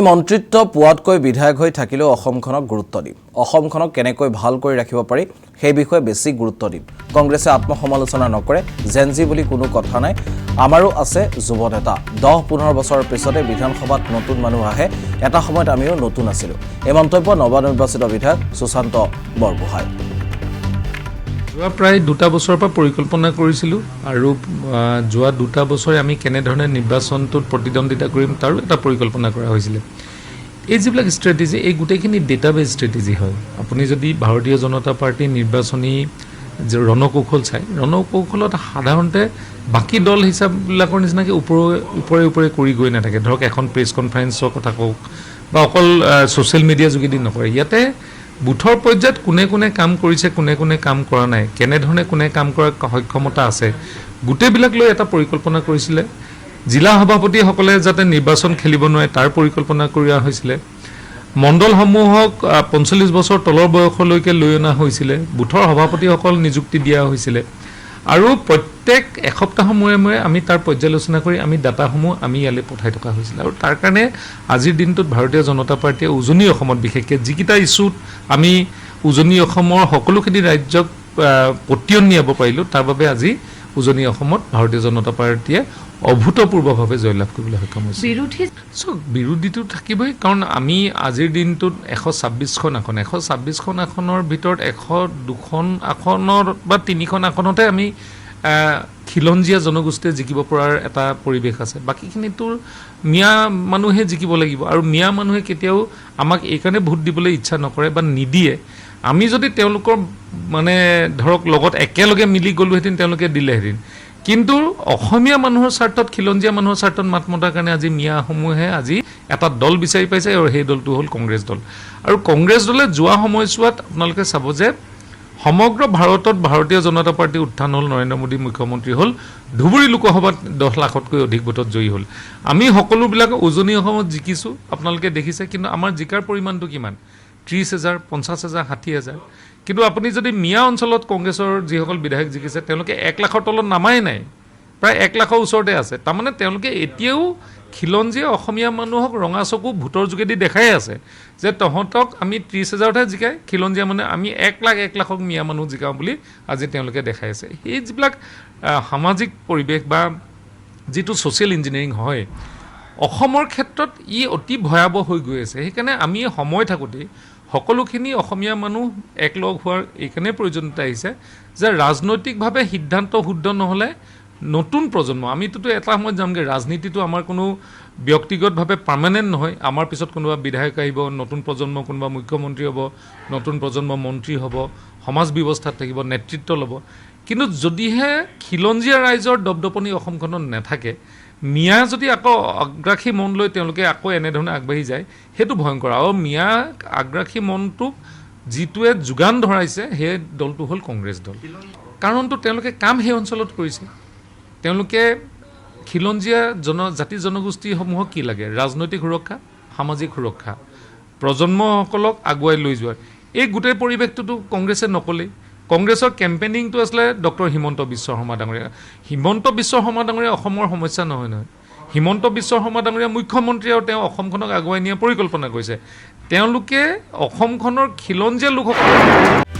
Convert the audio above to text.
মন্ত্ৰিত্ব পোৱাতকৈ বিধায়ক হৈ থাকিলেও অসমখনক গুৰুত্ব দিম অসমখনক কেনেকৈ ভাল কৰি ৰাখিব পাৰি সেই বিষয়ে বেছি গুৰুত্ব দিম কংগ্ৰেছে আত্মসমালোচনা নকৰে জেনজি বুলি কোনো কথা নাই আমাৰো আছে যুৱ নেতা 10-15 বছৰৰ পিছতে বিধানসভাত নতুন মানুহ আহে এটা সময়ত আমিও নতুন আছিলো এই মন্তব্য নৱনিৰ্বাচিত বিধায়ক সুশান্ত বৰগোহাঁই প্ৰায় 2 বছৰৰ পৰা পৰিকল্পনা কৰিছিলো আৰু যোৱা 2 বছৰে আমি কেনে ধৰণে নিৰ্বাচনটোত প্ৰতিদ্বন্দ্বিতা কৰিম তাৰো এটা পৰিকল্পনা কৰা হৈছিল এই যিবিলাক ষ্ট্ৰেটেজি এই গুটেখিনি ডেটাবেজ ষ্ট্ৰেটেজি হয় আপুনি যদি ভাৰতীয় জনতা পাৰ্টি নিৰ্বাচনী যে ৰণকৌশল চাই ৰণকৌশলত সাধাৰণতে বাকি দল হিচাপবিলাকৰ নিচিনাকৈ ওপৰে কৰি গৈ নাথাকে ধৰক এখন প্ৰেছ কনফাৰেন্সৰ কথা কওক বা অকল ছ'চিয়েল মিডিয়া যোগেদি নকৰে ইয়াতে বুথৰ পৰ্যায়ত কোনে কাম কৰিছে কোনে কাম কৰা নাই কেনেধৰণে কোনে কাম কৰাৰ সক্ষমতা আছে গোটেইবিলাক লৈ এটা পৰিকল্পনা কৰিছিলে জিলা সভাপতিসকলে যাতে নিৰ্বাচন খেলিব নোৱাৰে তাৰ পৰিকল্পনা কৰা হৈছিলে মণ্ডলসমূহক 45 বছৰ তলৰ বয়সলৈকে লৈ অনা হৈছিলে বুথৰ সভাপতিসকল নিযুক্তি দিয়া হৈছিলে আৰু প্ৰত্যেক এসপ্তাহ মূৰে আমি তাৰ পৰ্যালোচনা কৰি আমি ডাটাসমূহ আমি ইয়ালৈ পঠাই থকা হৈছিল আৰু তাৰ কাৰণে আজিৰ দিনটোত ভাৰতীয় জনতা পাৰ্টিয়ে উজনি অসমত বিশেষকৈ যিকেইটা ইছ্যুত আমি উজনি অসমৰ সকলোখিনি ৰাজ্যক পতিয়ন নিয়াব পাৰিলোঁ তাৰ বাবে আজি উজনি অসমত ভাৰতীয় জনতা পাৰ্টিয়ে অভূতপূৰ্বভাৱে জয়লাভ কৰিবলৈ সক্ষম হৈছে বিৰোধীটো থাকিবই কাৰণ আমি আজিৰ দিনটোত 126খন আসনৰ ভিতৰত 102খন আসনৰ বা 3খন আসনতে আমি খিলঞ্জীয়া জনগোষ্ঠীয়ে জিকিব পৰাৰ এটা পৰিৱেশ আছে বাকীখিনিতো মিয়া মানুহে জিকিব লাগিব আৰু মিয়া মানুহে কেতিয়াও আমাক এইকাৰণে ভোট দিবলৈ ইচ্ছা নকৰে বা নিদিয়ে আমি যদি তেওঁলোকৰ মানে ধৰক লগত একেলগে মিলি গ'লোহেঁতেন তেওঁলোকে দিলেহেঁতেন কিন্তু অসমীয়া মানুহৰ স্বাৰ্থত খিলঞ্জীয়া মানুহৰ স্বাৰ্থত মাত মতাৰ কাৰণে আজি মিয়াসমূহে আজি এটা দল বিচাৰি পাইছে আৰু সেই দলটো হ'ল কংগ্ৰেছ দল আৰু কংগ্ৰেছ দলে যোৱা সময়ছোৱাত আপোনালোকে চাব যে সমগ্ৰ ভাৰতত ভাৰতীয় জনতা পাৰ্টি উত্থান হ'ল নৰেন্দ্ৰ মোদী মুখ্যমন্ত্ৰী হ'ল ধুবুৰী লোকসভাত 10 লাখতকৈ অধিক ভোটত জয়ী হ'ল আমি সকলোবিলাক উজনি অসমত জিকিছোঁ আপোনালোকে দেখিছে কিন্তু আমাৰ জিকাৰ পৰিমাণটো কিমান 30,000 50,000 60,000 কিন্তু আপুনি যদি মিয়া অঞ্চলত কংগ্ৰেছৰ যিসকল বিধায়ক জিকিছে তেওঁলোকে 1 লাখৰ তলত নামাই নাই প্ৰায় 1 লাখৰ ওচৰতে আছে তাৰমানে তেওঁলোকে এতিয়াও খিলঞ্জীয়া অসমীয়া মানুহক ৰঙা চকু ভোটৰ যোগেদি দেখাই আছে যে তহঁতক আমি 30,000হে জিকাই খিলঞ্জীয়া মানে আমি 1 লাখক মিয়া মানুহ জিকাওঁ বুলি আজি তেওঁলোকে দেখাই আছে এই যিবিলাক সামাজিক পৰিৱেশ বা যিটো ছ'চিয়েল ইঞ্জিনিয়াৰিং হয় অসমৰ ক্ষেত্ৰত ই অতি ভয়াৱহ হৈ গৈ আছে সেইকাৰণে আমি সময় থাকোঁতেই সকলোখিনি অসমীয়া মানুহ একলগ হোৱাৰ এইকাৰণে প্ৰয়োজনীয়তা আহিছে যে ৰাজনৈতিকভাৱে সিদ্ধান্ত শুদ্ধ নহ'লে নতুন প্ৰজন্ম আমিতো এটা সময়ত যামগৈ ৰাজনীতিটো আমাৰ কোনো ব্যক্তিগতভাৱে পাৰ্মানেণ্ট নহয় আমাৰ পিছত কোনোবা বিধায়ক আহিব নতুন প্ৰজন্ম কোনোবা মুখ্যমন্ত্ৰী হ'ব নতুন প্ৰজন্ম মন্ত্ৰী হ'ব সমাজ ব্যৱস্থাত থাকিব নেতৃত্ব ল'ব কিন্তু যদিহে খিলঞ্জীয়া ৰাইজৰ দপদপনি অসমখনত নাথাকে মিয়া যদি আকৌ আগ্ৰাসী মন লৈ তেওঁলোকে আকৌ এনেধৰণে আগবাঢ়ি যায় সেইটো ভয়ংকৰ আৰু মিয়া আগ্ৰাসী মনটোক যিটোৱে যোগান ধৰাইছে সেই দলটো হ'ল কংগ্ৰেছ দল কাৰণটো তেওঁলোকে কাম সেই অঞ্চলত কৰিছে তেওঁলোকে খিলঞ্জীয়া জাতি জনগোষ্ঠীসমূহক কি লাগে ৰাজনৈতিক সুৰক্ষা সামাজিক সুৰক্ষা প্ৰজন্মসকলক আগুৱাই লৈ যোৱাৰ এই গোটেই পৰিৱেশটোতো কংগ্ৰেছে নকলেই কংগ্ৰেছৰ কেম্পেইনিংটো আছিলে ডক্টৰ হিমন্ত বিশ্ব শৰ্মা ডাঙৰীয়া অসমৰ সমস্যা নহয় হিমন্ত বিশ্ব শৰ্মা ডাঙৰীয়া মুখ্যমন্ত্ৰী আৰু তেওঁ অসমখনক আগুৱাই নিয়াৰ পৰিকল্পনা কৰিছে তেওঁলোকে অসমখনৰ খিলঞ্জীয়া লোকসকল